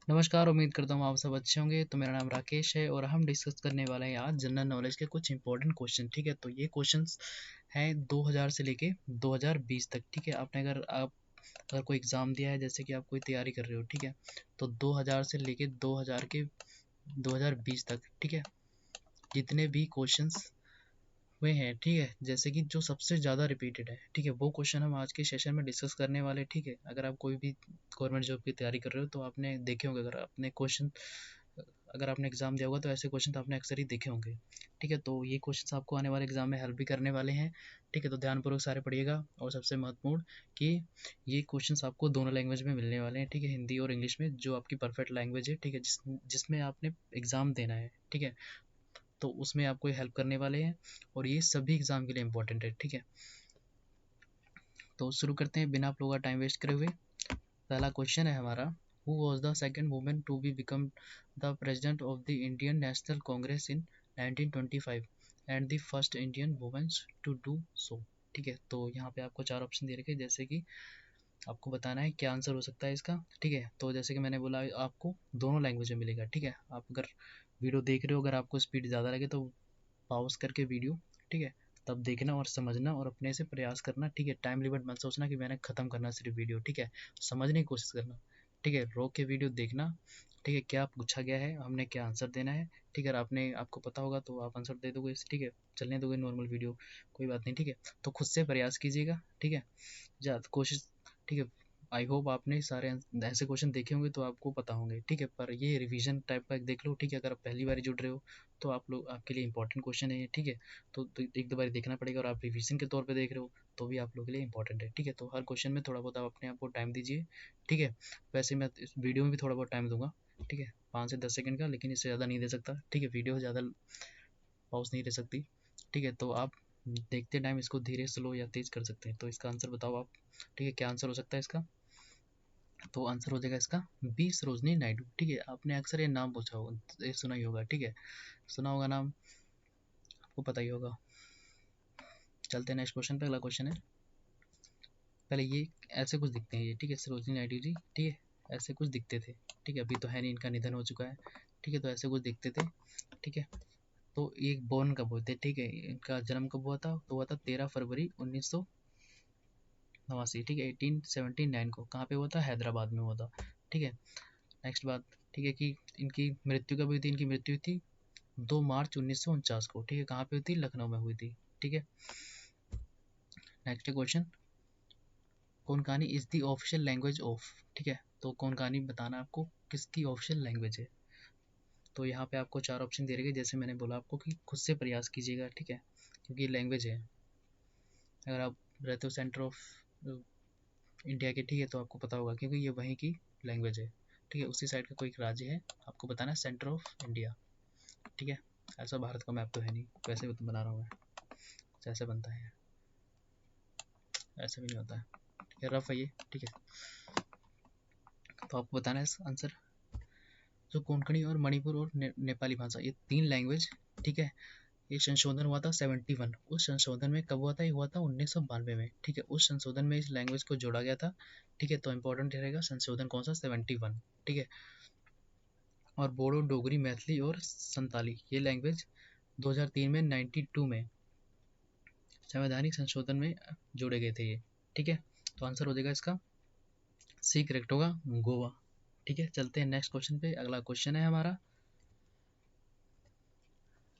नमस्कार, उम्मीद करता हूँ आप सब अच्छे होंगे। तो मेरा नाम राकेश है और हम डिस्कस करने वाले हैं आज जनरल नॉलेज के कुछ इंपॉर्टेंट क्वेश्चन। ठीक है, तो ये क्वेश्चंस हैं 2000 से लेके 2020 तक। ठीक है, आपने अगर कोई एग्ज़ाम दिया है, जैसे कि आप कोई तैयारी कर रहे हो, ठीक है, तो 2000 से लेके 2020 तक, ठीक है, जितने भी क्वेश्चंस हुए हैं, ठीक है, जैसे कि जो सबसे ज़्यादा रिपीटेड है, ठीक है, वो क्वेश्चन हम आज के सेशन में डिस्कस करने वाले हैं। ठीक है, अगर आप कोई भी गवर्नमेंट जॉब की तैयारी कर रहे हो तो आपने देखे होंगे, अगर आपने एग्ज़ाम दिया होगा तो ऐसे क्वेश्चन आपने अक्सर ही देखे होंगे। ठीक है, तो ये क्वेश्चन आपको आने वाले एग्जाम में हेल्प भी करने वाले हैं। ठीक है, तो ध्यानपूर्वक सारे पढ़िएगा। और सबसे महत्वपूर्ण कि ये क्वेश्चंस आपको दोनों लैंग्वेज में मिलने वाले हैं। ठीक है, हिंदी और इंग्लिश में, जो आपकी परफेक्ट लैंग्वेज है। ठीक है, जिसमें आपने एग्ज़ाम देना है। ठीक है, तो उसमें आपको हेल्प करने वाले हैं और ये सभी एग्ज़ाम के लिए इम्पोर्टेंट है। ठीक है, तो शुरू करते हैं बिना आप लोगों का टाइम वेस्ट करे हुए। पहला क्वेश्चन है हमारा, who was the second women to be become the president of the Indian National Congress in 1925 and the first Indian women to do so. ठीक है, तो यहाँ पे आपको चार ऑप्शन दे रखे हैं, जैसे कि आपको बताना है क्या आंसर हो सकता है इसका। ठीक है, तो जैसे कि मैंने बोला, आपको दोनों लैंग्वेज में मिलेगा। ठीक है, आप अगर वीडियो देख रहे हो, अगर आपको स्पीड ज़्यादा लगे तो पॉज करके वीडियो, ठीक है, तब देखना और समझना और अपने से प्रयास करना। ठीक है, टाइम लिमिट मत सोचना कि मैंने ख़त्म करना सिर्फ वीडियो। ठीक है, समझने की कोशिश करना। ठीक है, रोक के वीडियो देखना। ठीक है, क्या पूछा गया है, हमने क्या आंसर देना है। ठीक है, आपको पता होगा तो आप आंसर दे दोगे। ठीक है, चलने दोगे नॉर्मल वीडियो, कोई बात नहीं। ठीक है, तो खुद से प्रयास कीजिएगा। ठीक है, ज़्यादा कोशिश। ठीक है, आई होप आपने सारे ऐसे क्वेश्चन देखे होंगे तो आपको पता होंगे। ठीक है, पर ये रिवीजन टाइप का एक देख लो। ठीक है, अगर आप पहली बार जुड़ रहे हो तो आपके लिए इंपॉर्टेंट क्वेश्चन है ये। ठीक है, तो एक दो बार देखना पड़ेगा, और आप रिवीजन के तौर पे देख रहे हो तो भी आप लोगों के लिए इंपॉर्टेंट है। ठीक है, तो हर क्वेश्चन में थोड़ा बहुत आप अपने आप को टाइम दीजिए। ठीक है, वैसे मैं इस वीडियो में भी थोड़ा बहुत टाइम दूंगा। ठीक है, 5 से 10 सेकंड का, लेकिन इससे ज़्यादा नहीं दे सकता। ठीक है, वीडियो ज़्यादा पॉज नहीं रह सकती। ठीक है, तो आप देखते टाइम इसको धीरे, स्लो या तेज़ कर सकते हैं। तो इसका आंसर बताओ आप। ठीक है, क्या आंसर हो सकता है इसका? तो आंसर हो जाएगा इसका बी, सरोजनी नायडू। ठीक है, आपने अक्सर ये नाम पूछा होगा, ये सुना ही होगा। ठीक है, सुना होगा नाम, आपको पता ही होगा। चलते हैं नेक्स्ट क्वेश्चन पे। अगला क्वेश्चन है, पहले ये ऐसे कुछ दिखते हैं ये। ठीक है, सरोजनी नायडू जी, ठीक है, ऐसे कुछ दिखते थे। ठीक है, अभी तो है नहीं, इनका निधन हो चुका है। ठीक है, तो ऐसे कुछ दिखते थे। ठीक है, तो ये बोर्न कब हुए थे? ठीक है, इनका जन्म कब हुआ था? तो हुआ था 13 फरवरी 1989। ठीक है, 1879 को। कहाँ पे हुआ था? हैदराबाद में हुआ था। ठीक है, नेक्स्ट बात, ठीक है, कि इनकी मृत्यु कब हुई थी? इनकी मृत्यु हुई थी 2 मार्च 1949 को। ठीक है, कहाँ पे हुई थी? लखनऊ में हुई थी। ठीक है, next question, Konkani is the official language of. ठीक है, तो कोंकणी बताना आपको किसकी ऑफिशियल लैंग्वेज है। तो यहाँ पे आपको चार ऑप्शन दे रखे, जैसे मैंने बोला आपको कि खुद से प्रयास कीजिएगा। ठीक है, क्योंकि ये लैंग्वेज है। अगर आप रहते हो सेंटर ऑफ इंडिया के, ठीक है, तो आपको पता होगा, क्योंकि ये वहीं की लैंग्वेज है। ठीक है, उसी साइड का कोई राज्य है, आपको बताना है सेंटर ऑफ इंडिया। ठीक है, ऐसा भारत का मैप तो है नहीं, वैसे तो बना रहा हूँ मैं, जैसे बनता है ऐसे भी नहीं होता है। ठीक है, रफ है ये। ठीक है, तो आपको बताना है आंसर। जो कोंकणी और मणिपुर और नेपाली भाषा, ये तीन लैंग्वेज। ठीक है, ये संशोधन हुआ था 71। उस संशोधन में कब हुआ था? ये हुआ था 1992 में। ठीक है, उस संशोधन में इस लैंग्वेज को जोड़ा गया था। ठीक है, तो इंपॉर्टेंट रहेगा संशोधन कौन सा? 71। ठीक है, और बोडो, डोगरी, मैथिली और संताली, ये लैंग्वेज 2003 में 92 में संवैधानिक संशोधन में जोड़े गए थे ये। ठीक है, तो आंसर हो जाएगा इसका सी, करेक्ट होगा, गोवा। ठीक है, चलते हैं नेक्स्ट क्वेश्चन पे। अगला क्वेश्चन है हमारा,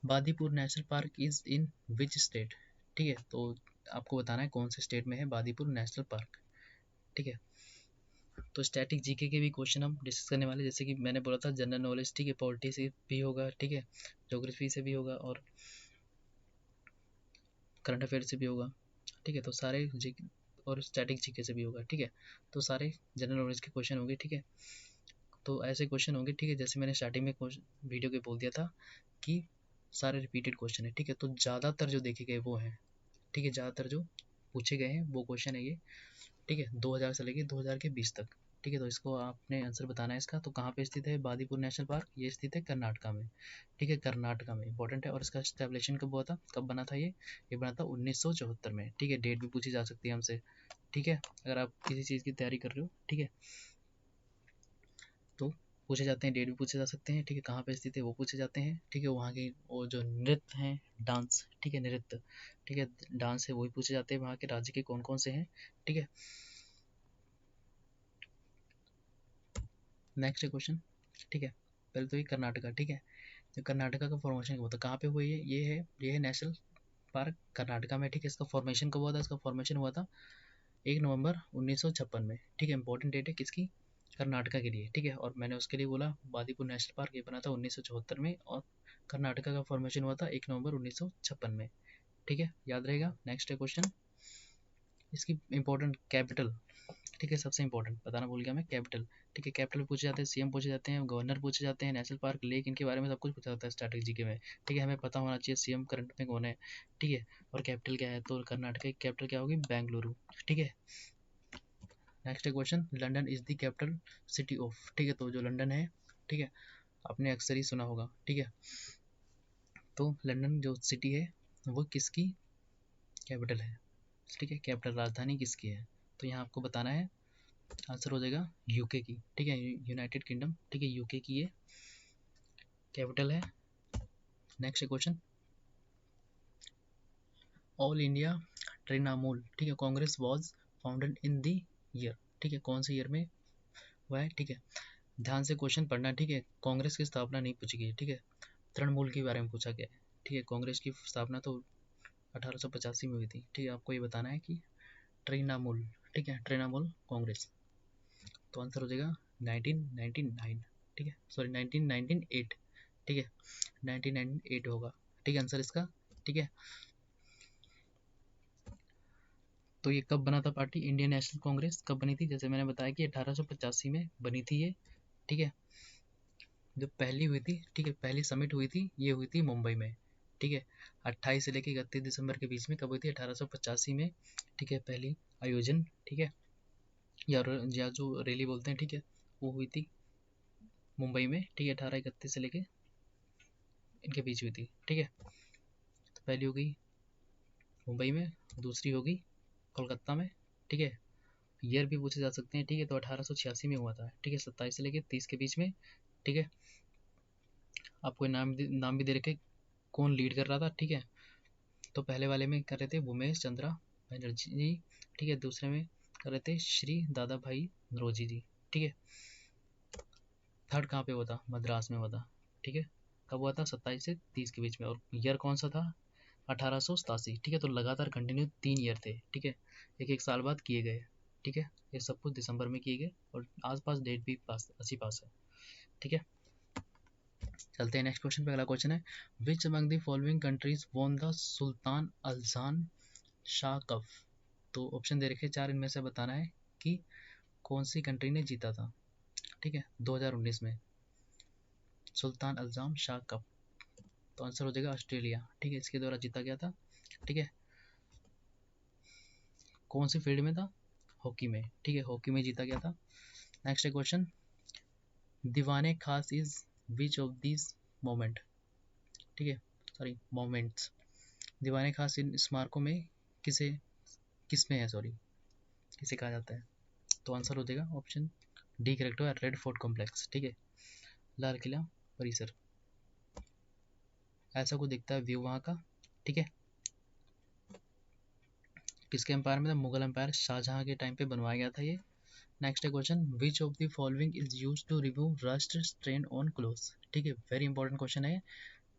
Bandipur national park is in which state. ठीक है, तो आपको बताना है कौन से स्टेट में है बादीपुर नेशनल पार्क। ठीक है, तो स्टैटिक जीके के भी क्वेश्चन हम डिस्कस करने वाले, जैसे कि मैंने बोला था जनरल नॉलेज। ठीक है, पॉलिटी से भी होगा। ठीक है, ज्योग्राफी से भी होगा और करंट अफेयर से भी होगा। ठीक है, तो सारे जी और स्टैटिक जीके से भी होगा। ठीक है, तो सारे जनरल नॉलेज के क्वेश्चन होंगे। ठीक है, तो ऐसे क्वेश्चन होंगे। ठीक है, जैसे मैंने स्टार्टिंग में वीडियो के बोल दिया था कि सारे रिपीटेड क्वेश्चन है। ठीक है, तो ज़्यादातर जो देखे गए वो हैं। ठीक है, ज़्यादातर जो पूछे गए हैं वो क्वेश्चन है ये। ठीक है, 2000 से लेके 2020 तक। ठीक है, तो इसको आपने आंसर बताना है इसका। तो कहाँ पे स्थित है बादीपुर नेशनल पार्क? ये स्थित है कर्नाटका में। ठीक है, कर्नाटका में इंपॉर्टेंट है। और इसका स्टैब्लिशन कब हुआ था, कब बना था ये बना था 1974 में। ठीक है, डेट भी पूछी जा सकती है हमसे। ठीक है, अगर आप किसी चीज़ की तैयारी कर रहे हो। ठीक है, तो पूछे जाते हैं, डेट भी पूछे जा सकते हैं, ठीक है, कहाँ पे स्थित है वो पूछे जाते हैं, ठीक है, वहाँ के वो जो नृत्य हैं, डांस, ठीक है, नृत्य, ठीक है, डांस है वही पूछे जाते हैं, वहाँ के राज्य के कौन कौन से हैं, ठीक है। नेक्स्ट क्वेश्चन, ठीक है, पहले तो ये कर्नाटका, ठीक है, तो कर्नाटका का फॉर्मेशन कब होता है, कहाँ पे हुआ ये है नेशनल पार्क कर्नाटका में, ठीक है। इसका फॉर्मेशन कब हुआ था, इसका फॉर्मेशन हुआ था 1 नवंबर 1956 में, ठीक है, इंपॉर्टेंट डेट है किसकी, कर्नाटका के लिए, ठीक है। और मैंने उसके लिए बोला बादीपुर नेशनल पार्क ये बना था 1974 में, और कर्नाटका का फॉर्मेशन हुआ था 1 नवंबर 1956 में, ठीक है, याद रहेगा। नेक्स्ट क्वेश्चन, इसकी इंपॉर्टेंट कैपिटल, ठीक है, सबसे इंपॉर्टेंट बताना भूल गया मैं, कैपिटल, ठीक है, कैपिटल पूछे जाते हैं, सीएम पूछे जाते हैं, गवर्नर पूछे जाते हैं, नेशनल पार्क, लेक, इनके बारे में सब कुछ पूछा जाता है स्ट्रैटेजी के में, ठीक है, हमें पता होना चाहिए सीएम करंट में कौन है, ठीक है, और कैपिटल क्या है, तो कर्नाटक की कैपिटल क्या होगी, बेंगलुरु, ठीक है। Next question, London is the capital city of, ठीक है, तो जो लंदन है, ठीक है, आपने अक्सर ही सुना होगा, ठीक है, तो लंदन जो सिटी है वो किसकी कैपिटल है, ठीक है, कैपिटल राजधानी किसकी है, तो यहाँ आपको बताना है, आंसर हो जाएगा यूके की, ठीक है, यूनाइटेड किंगडम, ठीक है, यूके की ये कैपिटल है। Next question, all India Trinamool, ठीक है, Congress was founded in the year, ठीक है, कौन से ईयर में हुआ है, ठीक है, ध्यान से क्वेश्चन पढ़ना, ठीक है, कांग्रेस की स्थापना नहीं पूछी गई, ठीक है, तृणमूल के बारे में पूछा गया है, ठीक है, कांग्रेस की स्थापना तो 1885 में हुई थी, ठीक है, आपको ये बताना है कि तृणमूल, ठीक है, तृणमूल कांग्रेस, तो आंसर हो जाएगा 1999, ठीक है, सॉरी 1998, ठीक है, 1998 होगा, ठीक है, आंसर इसका, ठीक है। तो ये कब बना था पार्टी, इंडियन नेशनल कांग्रेस कब बनी थी, जैसे मैंने बताया कि 1885 में बनी थी ये, ठीक है, जो पहली हुई थी, ठीक है, पहली समिट हुई थी, ये हुई थी मुंबई में, ठीक है, 28 से लेकर 31 दिसंबर के बीच में कब हुई थी, 1885 में, ठीक है, पहली आयोजन, ठीक है, या जो रैली बोलते हैं, ठीक है, वो हुई थी मुंबई में, ठीक है, 1831 से लेके इनके बीच हुई थी, ठीक है, तो पहली हो गई मुंबई में, दूसरी होगी कोलकाता में, ठीक है, ईयर भी पूछे जा सकते हैं, ठीक है, तो 1886 में हुआ था, ठीक है, 27 से लेके 30 के बीच में, ठीक है, आपको नाम भी दे रखे कौन लीड कर रहा था, ठीक है, तो पहले वाले में कर रहे थे उमेश चंद्रा बनर्जी जी, ठीक है, दूसरे में कर रहे थे श्री दादा भाई नौरोजी जी, ठीक है, थर्ड कहाँ पे हुआ था, मद्रास में हुआ था, ठीक है, कब हुआ था, 27 से 30 के बीच में, और ईयर कौन सा था, 1887, ठीक है, तो लगातार कंटिन्यू 3 ईयर थे, ठीक है, एक एक साल बाद किए गए, ठीक है, ये सब कुछ दिसंबर में किए गए, और आसपास डेट भी पास अच्छी पास है, ठीक है। चलते हैं नेक्स्ट क्वेश्चन पे, अगला क्वेश्चन है, which among the following countries won the Sultan अल्जान शाह कप, तो ऑप्शन दे रखे 4, इनमें से बताना है कि कौन सी कंट्री ने जीता था, ठीक है, 2019 में सुल्तान अल्जाम शाह कप, तो आंसर हो जाएगा ऑस्ट्रेलिया, ठीक है, इसके द्वारा जीता गया था, ठीक है, कौन सी फील्ड में था, हॉकी में, ठीक है, हॉकी में जीता गया था। नेक्स्ट क्वेश्चन, दीवाने खास is which of this moment, ठीक है, सॉरी मोमेंट्स, दीवाने खास इन स्मारकों में किसे किस में है, सॉरी किसे कहा जाता है, तो आंसर हो जाएगा ऑप्शन डी करेक्ट होगा, रेड फोर्ट कॉम्प्लेक्स, ठीक है, लाल किला परिसर, ऐसा कुछ दिखता है व्यू वहाँ का, ठीक है, किसके एम्पायर में था, मुगल एम्पायर, शाहजहां के टाइम पे बनवाया गया था ये। Next question, which of the following is use to remove rust strain on clothes, ठीक है, वेरी इंपॉर्टेंट क्वेश्चन है,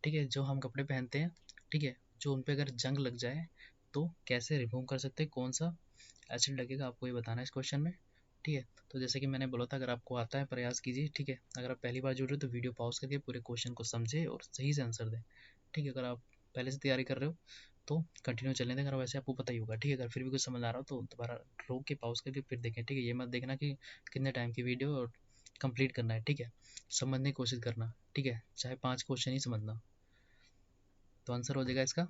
ठीक है, जो हम कपड़े पहनते हैं, ठीक है, जो उन पे अगर जंग लग जाए तो कैसे रिमूव कर सकते हैं, कौन सा एसिड लगेगा, आपको ये बताना है इस क्वेश्चन में, ठीक है, तो जैसे कि मैंने बोला था, अगर आपको आता है प्रयास कीजिए, ठीक है, अगर आप पहली बार जुड़ रहे हो तो वीडियो पॉज करके पूरे क्वेश्चन को समझे और सही से आंसर दें, ठीक है, अगर आप पहले से तैयारी कर रहे हो तो कंटिन्यू चलने दें, अगर वैसे आपको पता ही होगा, ठीक है, अगर फिर भी कुछ समझ आ रहा हो तो दोबारा रोक के पॉज करके फिर देखें, ठीक है, ये मत देखना कि कितने टाइम की वीडियो और कंप्लीट करना है, ठीक है, समझने की कोशिश करना, ठीक है, चाहे 5 क्वेश्चन ही समझना, तो आंसर हो जाएगा इसका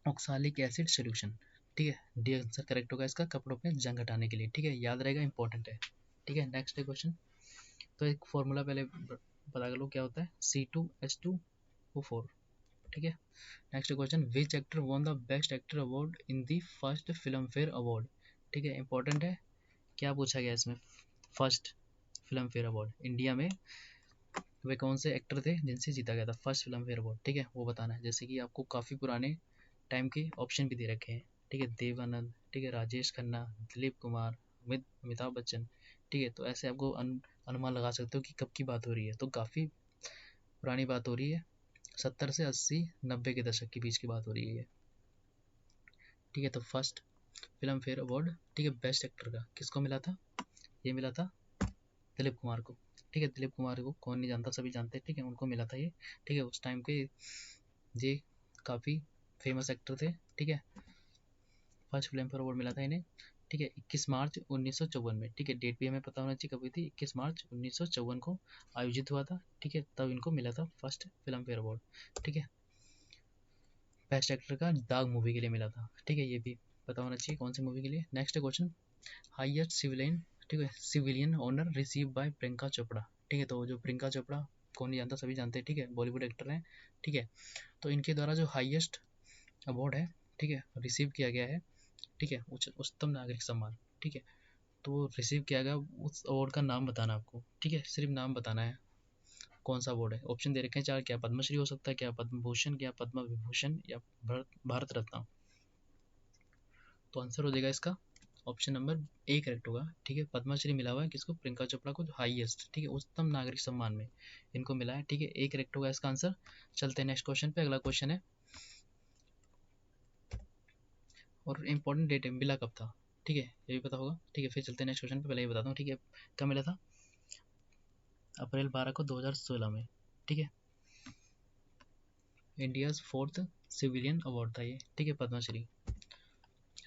ऑक्सालिक एसिड सोल्यूशन, ठीक है, डी आंसर करेक्ट होगा इसका, कपड़ों पे जंग हटाने के लिए, ठीक है, याद रहेगा, इंपॉर्टेंट है, ठीक है। नेक्स्ट क्वेश्चन, तो एक फॉर्मूला पहले पता कर लो क्या होता है, C2H2O4, ठीक है। Next question, which actor won the best actor award in the first film fair award, ठीक है, इंपॉर्टेंट है, क्या पूछा गया इसमें, first film fair award India में वे कौन से एक्टर थे जिनसे जीता गया था फर्स्ट फिल्म फेयर अवार्ड, ठीक है, वो बताना है। जैसे कि आपको काफ़ी पुराने टाइम के ऑप्शन भी दे रखे हैं, ठीक है, देवानंद, ठीक है, राजेश खन्ना, दिलीप कुमार, अमिताभ बच्चन, ठीक है। तो ऐसे आपको अनुमान लगा सकते हो कि कब की बात हो रही है, तो काफ़ी पुरानी बात हो रही है, 70 से 80 90 के दशक के बीच की बात हो रही है ये, ठीक है। तो फर्स्ट फिल्म फेयर अवार्ड, ठीक है, बेस्ट एक्टर का किसको मिला था, ये मिला था दिलीप कुमार को, ठीक है। दिलीप कुमार को कौन नहीं जानता, सभी जानते हैं, ठीक है, उनको मिला था ये, ठीक है। उस टाइम के ये काफ़ी फेमस एक्टर थे, ठीक है। फर्स्ट फिल्म फेयर अवार्ड मिला था इन्हें, ठीक है, 21 मार्च 1954 में, ठीक है। डेट भी हमें पता होना चाहिए कब हुई थी, 21 मार्च 1954 को आयोजित हुआ था, ठीक है। तब इनको मिला था फर्स्ट फिल्म फेयर अवार्ड, ठीक है। बेस्ट एक्टर का दाग मूवी के लिए मिला था, ठीक है, ये भी पता होना चाहिए कौन सी मूवी के लिए। नेक्स्ट क्वेश्चन, हाईएस्ट सिविलियन, ठीक है, civilian honour receive by Priyanka Chopra, ठीक है। तो जो प्रियंका चोपड़ा कौन नहीं जानता, सभी जानते हैं, ठीक है, बॉलीवुड एक्टर हैं, ठीक है। तो इनके द्वारा जो हाईएस्ट अवार्ड है, ठीक है, रिसीव किया गया है, ठीक है, उच्चतम नागरिक सम्मान, ठीक है। तो रिसीव किया गया उस अवार्ड का नाम बताना आपको, ठीक है, सिर्फ नाम बताना है कौन सा अवार्ड है। ऑप्शन दे रखे हैं चार, क्या पद्मश्री हो सकता है, क्या पद्म भूषण, क्या पद्म विभूषण, या भारत रत्न। तो आंसर हो जाएगा इसका ऑप्शन नंबर ए करेक्ट होगा, ठीक है। पद्मश्री मिला हुआ है किसको, प्रियंका चोपड़ा को, हाईएस्ट, ठीक है, उच्चतम नागरिक सम्मान में इनको मिला है, ठीक है, ए करेक्ट होगा इसका आंसर। चलते हैं नेक्स्ट क्वेश्चन पे। अगला क्वेश्चन है, और इम्पोर्टेंट डेट है, मिला कब था, ठीक है, ये भी पता होगा, ठीक है। फिर चलते हैं नेक्स्ट क्वेश्चन पे, पहले ये बताता हूँ, ठीक है, कब मिला था, अप्रैल 12 को 2016 में, ठीक है। इंडियाज फोर्थ सिविलियन अवार्ड था ये, ठीक है, Padmashri.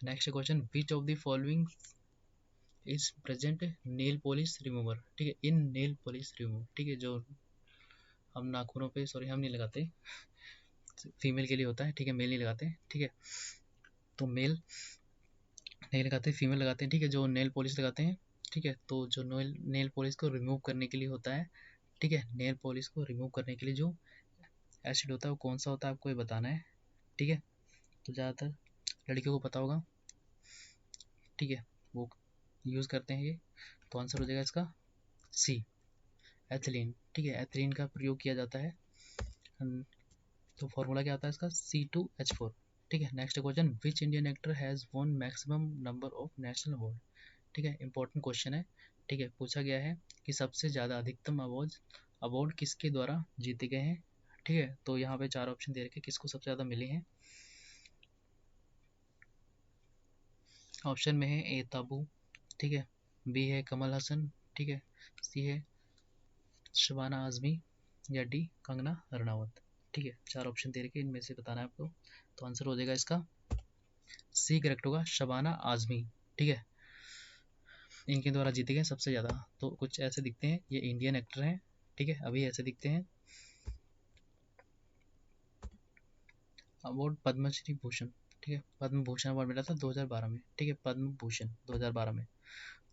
Next question, which of the following is present nail polish remover, ठीक है, इन नेल पॉलिश रिमूवर, ठीक है, जो हम नाखूनों पे, सॉरी हम नहीं लगाते, फीमेल के लिए होता है, ठीक है, मेल नहीं लगाते, ठीक है। तो मेल नहीं लगाते, फीमेल लगाते हैं, ठीक है, जो नेल पॉलिश लगाते हैं, ठीक है। तो जो नेल पॉलिश को रिमूव करने के लिए होता है, ठीक है, नेल पॉलिश को रिमूव करने के लिए जो एसिड होता है वो कौन सा होता है आपको ये बताना है, ठीक है। तो ज़्यादातर लड़कियों को पता होगा, ठीक है, वो यूज़ करते हैं ये। तो आंसर हो जाएगा इसका सी, एथिलीन, ठीक है, एथिलीन का प्रयोग किया जाता है। तो फॉर्मूला क्या आता है इसका, C2H4, ठीक है। Next question, which Indian actor has won maximum number of national award, ठीक है, इंपॉर्टेंट क्वेश्चन है, ठीक है। पूछा गया है कि सबसे ज़्यादा अधिकतम अवार्ड किसके द्वारा जीते गए हैं, ठीक है। तो यहाँ पे चार ऑप्शन दे रखे किसको सबसे ज़्यादा मिले हैं। ऑप्शन में है ए ताबू, ठीक है, बी है कमल हसन, ठीक है, सी है शबाना आजमी, या डी कंगना रनावत, ठीक है। चार ऑप्शन दे रखे, इनमें से बताना है आपको। तो आंसर हो जाएगा इसका सी करेक्ट होगा, शबाना आजमी, ठीक है, इनके द्वारा जीते गए सबसे ज़्यादा। तो कुछ ऐसे दिखते हैं, ये इंडियन एक्टर हैं, ठीक है, अभी ऐसे दिखते हैं। अवार्ड पद्मश्री भूषण, ठीक है, पद्म भूषण अवार्ड मिला था 2012 में, ठीक है, पद्म भूषण 2012 में।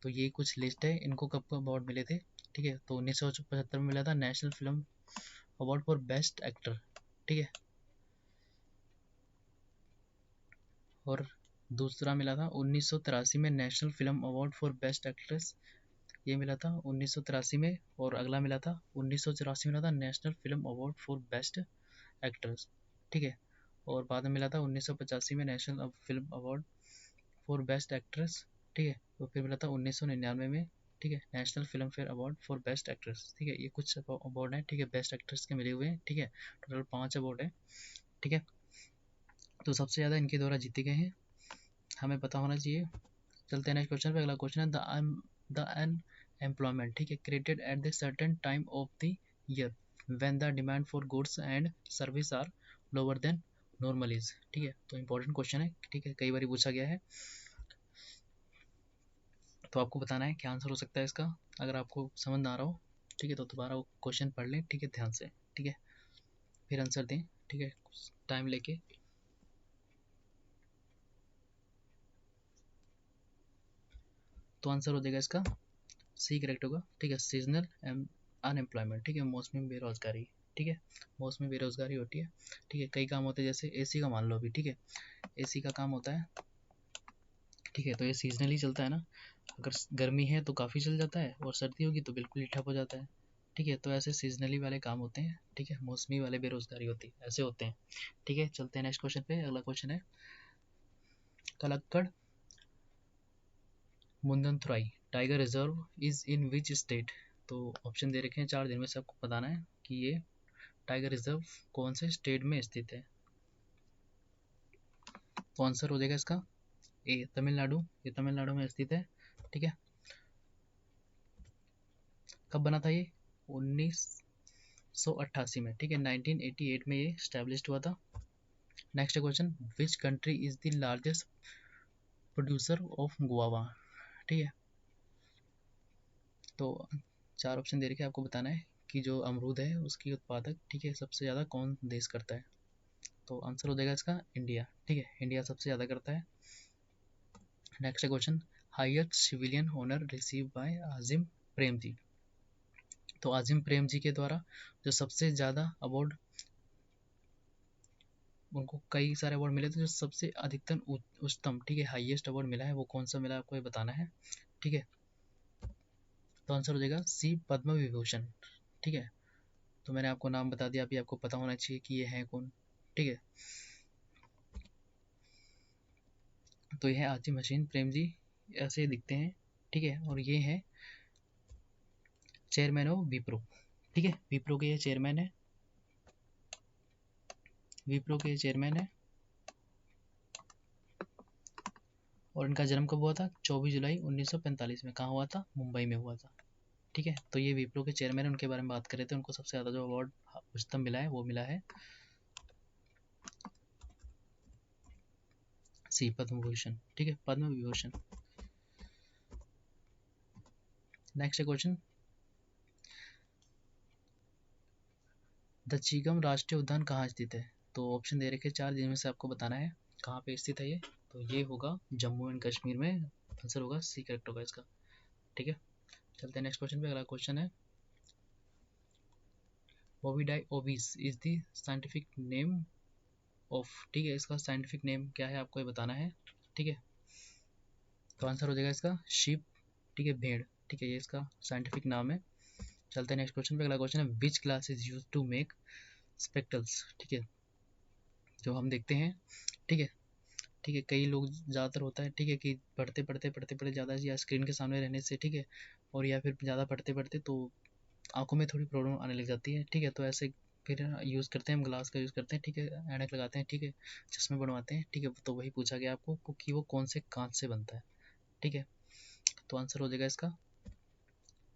तो ये कुछ लिस्ट है, इनको कब कब अवार्ड मिले थे, ठीक है। तो 1975 में मिला था national film award for best actor, ठीक है, और दूसरा मिला था 1983 में national film award for best actress, ये मिला था 1983 में। और अगला मिला था 1984 मिला था national film award for best actress, ठीक है। और बाद में मिला था 1985 में national film award for best actress, ठीक है। तो फिर मिला था 1999 में, ठीक है, national film fair award for best actress, ठीक है। ये कुछ अवार्ड हैं, ठीक है, बेस्ट एक्ट्रेस के मिले हुए हैं, ठीक है, टोटल 5 अवार्ड है, ठीक है। तो सबसे ज़्यादा इनके द्वारा जीते गए हैं, हमें पता होना चाहिए। चलते हैं नेक्स्ट क्वेश्चन पे। अगला क्वेश्चन है, द अनएम्प्लॉयमेंट, ठीक है, created at the certain time of the year when the demand for goods and service are lower than normal is, ठीक है। तो इंपॉर्टेंट क्वेश्चन है, ठीक है, कई बार पूछा गया है, तो आपको बताना है क्या आंसर हो सकता है इसका। अगर आपको समझ ना आ रहा हो, ठीक है, तो दोबारा वो क्वेश्चन पढ़ लें, ठीक है, ध्यान से, ठीक है, फिर आंसर दें, ठीक है, टाइम लेके। तो आंसर हो जाएगा इसका सी करेक्ट होगा, ठीक है, सीजनल अनएम्प्लॉयमेंट, ठीक है, मौसमी बेरोजगारी, ठीक है, मौसमी बेरोजगारी होती है, ठीक है। कई काम होते हैं, जैसे एसी का मान लो अभी, ठीक है, एसी का काम होता है, ठीक है, तो ये सीजनली चलता है ना, अगर गर्मी है तो काफ़ी चल जाता है और सर्दी होगी तो बिल्कुल ही ठप हो जाता है। ठीक है, तो ऐसे सीजनली वाले काम होते हैं। ठीक है, मौसमी वाले बेरोजगारी होती है, ऐसे होते हैं। ठीक है, चलते हैं नेक्स्ट क्वेश्चन पे। अगला क्वेश्चन है Kalakkad Mundanthurai tiger reserve is in which state. तो ऑप्शन दे रखे हैं 4, जिनमें से आपको बताना है कि ये टाइगर रिजर्व कौन से स्टेट में स्थित है। तो आंसर हो जाएगा इसका ए तमिलनाडु। ये तमिलनाडु में स्थित है। ठीक है, कब बना था ये? 1988 में। ठीक है, 1988 में ये स्टैब्लिश्ड हुआ था। Next question, which country is the largest producer of guava. ठीक है, तो 4 ऑप्शन दे रखे हैं, आपको बताना है कि जो अमरूद है उसकी उत्पादक, ठीक है, सबसे ज़्यादा कौन देश करता है। तो आंसर हो जाएगा इसका इंडिया। ठीक है, इंडिया सबसे ज़्यादा करता है। Next question, highest civilian honour receive by Azim Premji. तो आजिम प्रेम जी के द्वारा जो सबसे ज़्यादा अवार्ड, उनको कई सारे अवार्ड मिले थे, जो सबसे अधिकतम उच्चतम, ठीक है, हाईएस्ट अवार्ड मिला है वो कौन सा मिला है, आपको ये बताना है। ठीक है, तो आंसर हो जाएगा सी पद्म विभूषण। ठीक है, तो मैंने आपको नाम बता दिया, अभी आपको पता होना चाहिए कि ये है कौन। ठीक है, तो ये है आतिम हसीन प्रेम जी, ऐसे दिखते हैं। ठीक है, और ये है चेयरमैन ऑफ विप्रो। ठीक है, विप्रो के ये चेयरमैन है, विप्रो के चेयरमैन है। और इनका जन्म कब हुआ था? 24 जुलाई 1945 में। कहाँ हुआ था? मुंबई में हुआ था। ठीक है, तो ये विप्रो के चेयरमैन, उनके बारे में बात कर रहे थे। उनको सबसे ज़्यादा जो अवार्ड उच्चतम मिला है वो मिला है सी पद्म भूषण। ठीक है, पद्म विभूषण। नेक्स्ट क्वेश्चन, दचिगम राष्ट्रीय उद्यान कहाँ स्थित है। तो ऑप्शन दे रखे 4, जिनमें से आपको बताना है कहाँ पे स्थित है ये। तो ये होगा जम्मू एंड कश्मीर में। आंसर होगा सी, करेक्ट होगा इसका। ठीक है, चलते हैं नेक्स्ट क्वेश्चन पे। अगला क्वेश्चन है ovidae ovis is the scientific name of. ठीक है, इसका साइंटिफिक नेम क्या है, आपको ये बताना है। ठीक है, तो आंसर हो जाएगा इसका शिप। ठीक है, भेड़। ठीक है, ये इसका साइंटिफिक नाम है। चलते हैं नेक्स्ट क्वेश्चन पे। अगला क्वेश्चन है which glass is use to make spectacles. ठीक है, जो हम देखते हैं। ठीक है, ठीक है, कई लोग ज़्यादातर होता है, ठीक है, कि पढ़ते ज़्यादा या स्क्रीन के सामने रहने से, ठीक है, और या फिर ज़्यादा पढ़ते तो आंखों में थोड़ी प्रॉब्लम आने लग जाती है। ठीक है, तो ऐसे फिर यूज़ करते हैं, हम ग्लास का यूज़ करते हैं। ठीक है, ऐनक लगाते हैं, ठीक है, चश्मे बनवाते हैं। ठीक है, तो वही पूछा गया आपको कि वो कौन से कांच से बनता है। ठीक है, तो आंसर हो जाएगा इसका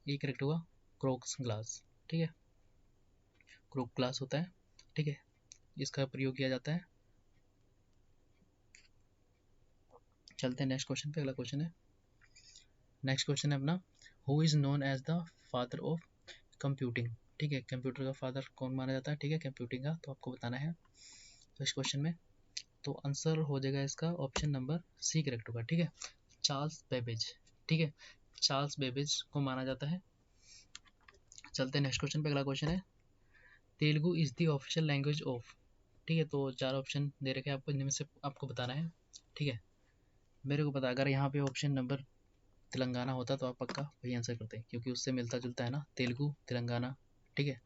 ये करेक्ट होगा क्रोक्स ग्लास। ठीक है, क्रोक ग्लास होता है। ठीक है, इसका प्रयोग किया जाता है। चलते हैं नेक्स्ट क्वेश्चन पे। अगला क्वेश्चन है, नेक्स्ट क्वेश्चन है अपना, who is known as the father of computing. ठीक है, कंप्यूटर का फादर कौन माना जाता है, ठीक है, कंप्यूटिंग का, तो आपको बताना है तो इस क्वेश्चन में। तो आंसर हो जाएगा इसका ऑप्शन नंबर सी, करेक्ट होगा। ठीक है, चार्ल्स बेबेज। ठीक है, चार्ल्स बेबेज को माना जाता है। चलते हैं नेक्स्ट क्वेश्चन पे। अगला क्वेश्चन है Telugu is the official language of. ठीक है, तो 4 ऑप्शन दे रखे हैं आपको, इनमें से आपको बताना है। ठीक है, मेरे को पता, अगर यहाँ पे ऑप्शन नंबर तेलंगाना होता तो आप पक्का वही आंसर करते, क्योंकि उससे मिलता जुलता है ना, तेलुगु तेलंगाना। ठीक है,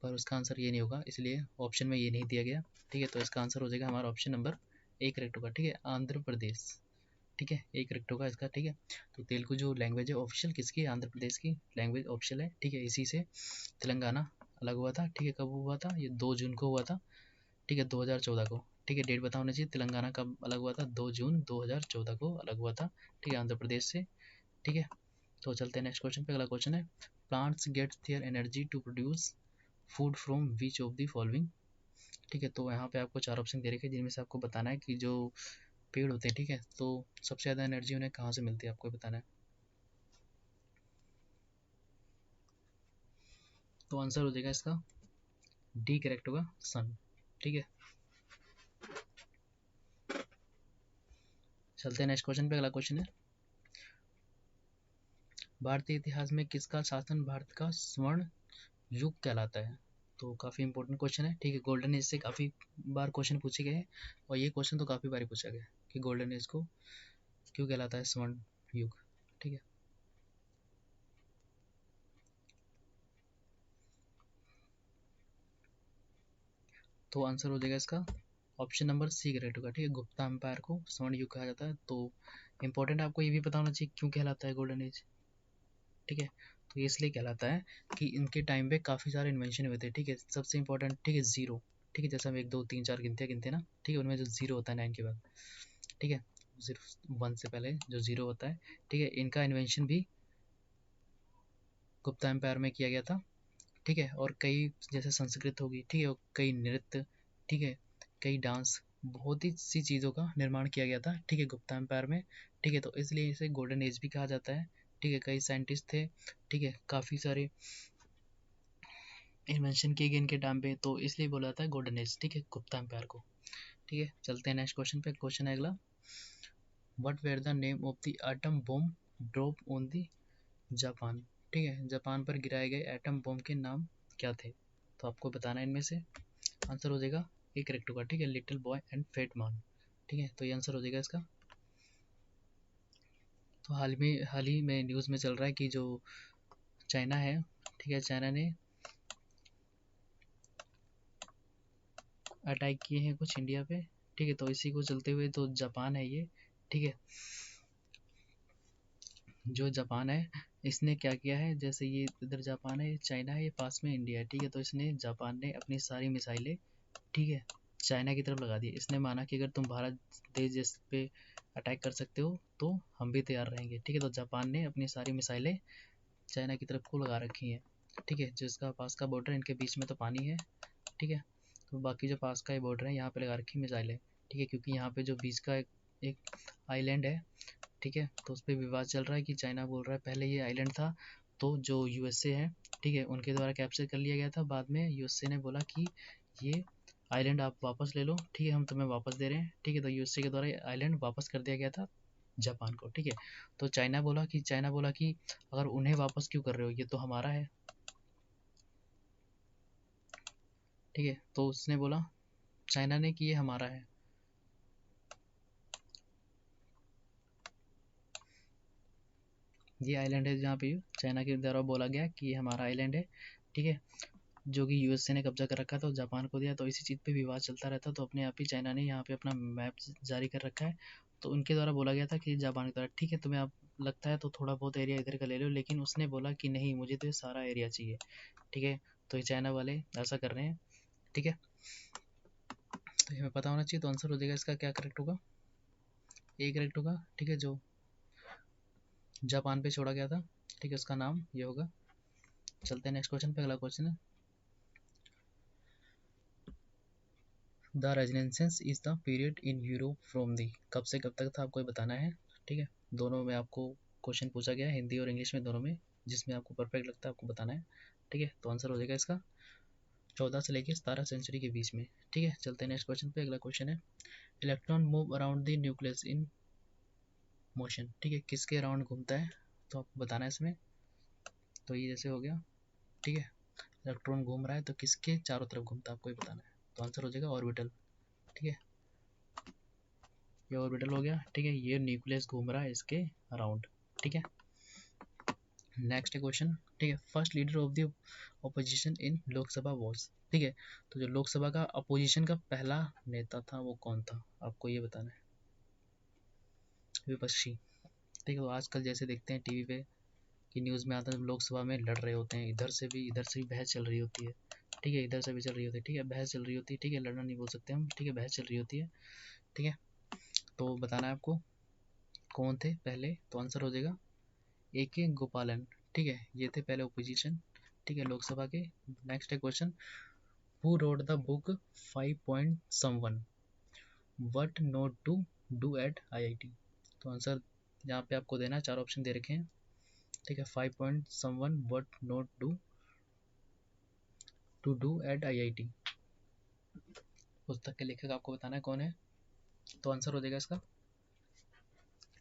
पर उसका आंसर ये नहीं होगा, इसलिए ऑप्शन में ये नहीं दिया गया। ठीक है, तो इसका आंसर हो जाएगा हमारा ऑप्शन नंबर ए, करेक्ट होगा। ठीक है, आंध्र प्रदेश। ठीक है, ए करेक्ट होगा इसका। ठीक है, तो तेलुगु जो लैंग्वेज है ऑफिशियल किसकी है? आंध्र प्रदेश की लैंग्वेज ऑफिशियल है। ठीक है, इसी से तेलंगाना अलग हुआ था। ठीक है, कब हुआ था? ये 2 जून को हुआ था। ठीक है, 2014 को। ठीक है, डेट पता होना चाहिए। तेलंगाना कब अलग हुआ था? 2 जून 2014 को अलग हुआ था। ठीक है, आंध्र प्रदेश से। ठीक है, तो चलते हैं नेक्स्ट क्वेश्चन पे। अगला क्वेश्चन है plants gets their energy to produce food from which of the following. ठीक है, तो यहाँ पे आपको 4 ऑप्शन दे रखे हैं, जिनमें से आपको बताना है कि जो पेड़ होते हैं, ठीक है, तो सबसे ज़्यादा एनर्जी उन्हें कहाँ से मिलती है, आपको बताना है। तो आंसर हो जाएगा इसका डी, करेक्ट होगा सन। ठीक है, चलते हैं नेक्स्ट क्वेश्चन पे। अगला क्वेश्चन है भारतीय इतिहास में किसका शासन भारत का स्वर्ण युग कहलाता है। तो काफ़ी इंपॉर्टेंट क्वेश्चन है। ठीक है, गोल्डन एज से काफ़ी बार क्वेश्चन पूछे गए हैं, और ये क्वेश्चन तो काफ़ी बार पूछा गया कि गोल्डन एज को क्यों कहलाता है स्वर्ण युग। ठीक है, तो आंसर हो जाएगा इसका ऑप्शन नंबर सी करेक्ट होगा। ठीक है, गुप्ता एम्पायर को स्वर्ण युग कहा जाता है। तो इंपॉर्टेंट आपको ये भी पता होना चाहिए क्यों कहलाता है गोल्डन एज। ठीक है, तो ये इसलिए कहलाता है कि इनके टाइम पे काफ़ी सारे इन्वेंशन हुए थे। ठीक है, सबसे इंपॉर्टेंट, ठीक है, जीरो। ठीक है, जैसे हम 1 2 3 4 गिनते गिनते ना, ठीक है, उनमें जो जीरो होता है 9 के बाद, ठीक है, जीरो 1 से पहले जो जीरो होता है, ठीक है, इनका इन्वेंशन भी गुप्ता एम्पायर में किया गया था। ठीक है, और कई जैसे संस्कृत होगी, ठीक है, और कई नृत्य, ठीक है, कई डांस, बहुत ही सी चीज़ों का निर्माण किया गया था। ठीक है, गुप्ता एम्पायर में। ठीक है, तो इसलिए इसे गोल्डन एज भी कहा जाता है। ठीक है, कई साइंटिस्ट थे, ठीक है, काफ़ी सारे इन्वेंशन किए गए इनके टाइम पे, तो इसलिए बोला जाता है गोल्डन एज। ठीक है, गुप्ता एम्पायर को। ठीक है, चलते हैं नेक्स्ट क्वेश्चन पे। क्वेश्चन है अगला, what were the name of the atom bomb drop on the Japan. ठीक है, जापान पर गिराए गए एटम बॉम्ब के नाम क्या थे? तो आपको बताना है इनमें से। आंसर हो जाएगा एक करेक्ट होगा। ठीक है, little boy and fat man. ठीक है, तो ये आंसर हो जाएगा इसका। तो हाल ही में न्यूज़ में चल रहा है कि जो चाइना है, ठीक है, चाइना ने अटैक किए हैं कुछ इंडिया पे। ठीक है, तो इसी को चलते हुए तो जापान है ये, ठीक है, जो जापान है इसने क्या किया है, जैसे ये इधर जापान है, चाइना है, ये पास में इंडिया है। ठीक है, तो इसने जापान ने अपनी सारी मिसाइलें, ठीक है, चाइना की तरफ लगा दी। इसने माना कि अगर तुम भारत देश जिस पे अटैक कर सकते हो तो हम भी तैयार रहेंगे। ठीक है, तो जापान ने अपनी सारी मिसाइलें चाइना की तरफ को लगा रखी हैं। ठीक है, जिसका पास का बॉर्डर, इनके बीच में तो पानी है। ठीक है, तो बाकी जो पास का बॉर्डर है यहाँ पे लगा रखी मिसाइलें। ठीक है, क्योंकि यहाँ पे जो बीच का एक आइलैंड है, ठीक है, तो उस पर विवाद चल रहा है कि चाइना बोल रहा है पहले ये आइलैंड था तो जो यूएसए है, ठीक है, उनके द्वारा कैप्चर कर लिया गया था। बाद में यूएसए ने बोला कि ये आइलैंड आप वापस ले लो, ठीक है, हम तुम्हें वापस दे रहे हैं। ठीक है, तो यूएसए के द्वारा आइलैंड वापस कर दिया गया था जापान को। ठीक है, तो चाइना बोला कि अगर उन्हें वापस क्यों कर रहे हो, ये तो हमारा है। ठीक है, तो उसने बोला, चाइना ने, कि ये हमारा है। ये आइलैंड है जहाँ पे चाइना के द्वारा बोला गया कि ये हमारा आइलैंड है। ठीक है, जो कि यूएसए ने कब्जा कर रखा था और जापान को दिया। तो इसी चीज़ पे विवाद चलता रहता, तो अपने आप ही चाइना ने यहाँ पे अपना मैप जारी कर रखा है। तो उनके द्वारा बोला गया था कि जापान के द्वारा, ठीक है, तुम्हें आप लगता है तो थोड़ा बहुत एरिया इधर का ले लो, लेकिन उसने बोला कि नहीं, मुझे तो ये सारा एरिया चाहिए। ठीक है, तो ये चाइना वाले ऐसा कर रहे हैं। ठीक है, तो हमें पता होना चाहिए। तो आंसर हो जाएगा इसका क्या करेक्ट होगा, ए करेक्ट होगा। ठीक है, जो जापान पे छोड़ा गया था, ठीक है, उसका नाम ये होगा। चलते हैं नेक्स्ट क्वेश्चन पे। अगला क्वेश्चन है, the renaissance is the period in Europe from the, कब से कब तक था आपको ये बताना है। ठीक है, दोनों में आपको क्वेश्चन पूछा गया है, हिंदी और इंग्लिश में, दोनों में, जिसमें आपको परफेक्ट लगता है आपको बताना है। ठीक है, तो आंसर हो जाएगा इसका 14 से लेकर 17 सेंचुरी के बीच में। ठीक है, चलते हैं नेक्स्ट क्वेश्चन पे। अगला क्वेश्चन है, electron move around the nucleus in motion. ठीक है, किसके अराउंड घूमता है, तो आपको बताना है इसमें। तो ये जैसे हो गया, ठीक है, इलेक्ट्रॉन घूम रहा है तो किसके चारों तरफ घूमता है आपको ये बताना है। तो आंसर हो जाएगा ऑर्बिटल। ठीक है, ये ऑर्बिटल हो गया। ठीक है, ये न्यूक्लियस घूम रहा है इसके अराउंड। ठीक है, नेक्स्ट क्वेश्चन, ठीक है, first leader of the opposition in Lok Sabha was. ठीक है, तो जो लोकसभा का अपोजिशन का पहला नेता था वो कौन था, आपको ये बताना है। विपक्षी। ठीक है, तो आजकल जैसे देखते हैं टीवी पे कि न्यूज़ में आता है, लोकसभा में लड़ रहे होते हैं, इधर से भी बहस चल रही होती है। ठीक है, इधर से भी चल रही होती है। ठीक है, बहस चल रही होती है। ठीक है, लड़ना नहीं बोल सकते हम। ठीक है, बहस चल रही होती है। ठीक है, तो बताना है आपको कौन थे पहले। तो आंसर हो जाएगा ए के गोपालन। ठीक है, ये थे पहले ओपोजिशन, ठीक है, लोकसभा के। नेक्स्ट है question, who wrote the book 5 point someone, what not to do at IIT. तो आंसर यहाँ पे आपको देना है, चार ऑप्शन दे रखे हैं। ठीक है, 5 point someone, what not do to do at IIT. पुस्तक के लेखक आपको बताना है कौन है। तो आंसर हो जाएगा इसका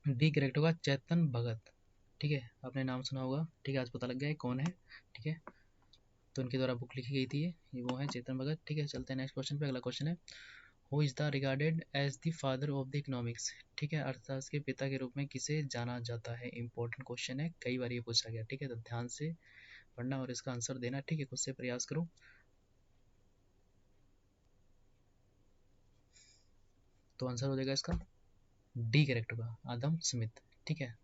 डी करेक्ट होगा, चेतन भगत। ठीक है, आपने नाम सुना होगा। ठीक है, आज पता लग गया है कौन है। ठीक है, तो इनके द्वारा बुक लिखी गई थी, ये वो है चेतन भगत। ठीक है, चलते हैं नेक्स्ट क्वेश्चन पे। अगला क्वेश्चन है, who is the regarded as the father of the economics, ठीक है, अर्थशास्त्र के पिता के रूप में किसे जाना जाता है। इंपॉर्टेंट क्वेश्चन है, कई बार ये पूछा गया, ठीक है, तो ध्यान से पढ़ना और इसका आंसर देना, ठीक है, खुद से प्रयास करो। तो आंसर हो जाएगा इसका डी करेक्ट होगा, आदम स्मिथ, ठीक है।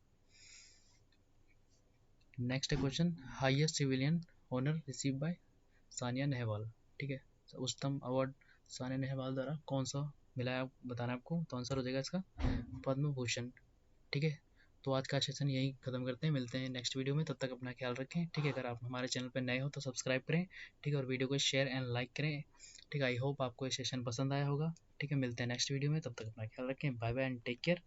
Next question, highest civilian honour receive by Sania Nehwal, ठीक है, तो उच्चतम अवार्ड सानिया नेहवाल द्वारा कौन सा मिला है बताना है आपको। तो आंसर हो जाएगा इसका पद्म भूषण, ठीक है। तो आज का सेशन यही खत्म करते हैं, मिलते हैं नेक्स्ट वीडियो में, तब तक अपना ख्याल रखें, ठीक है। अगर आप हमारे चैनल पर नए हो तो सब्सक्राइब करें, ठीक है, और वीडियो को शेयर एंड लाइक करें, ठीक है। आई होप आपको ये सेशन पसंद आया होगा, ठीक है। मिलते हैं नेक्स्ट वीडियो में, तब तक अपना ख्याल रखें, bye bye and take care.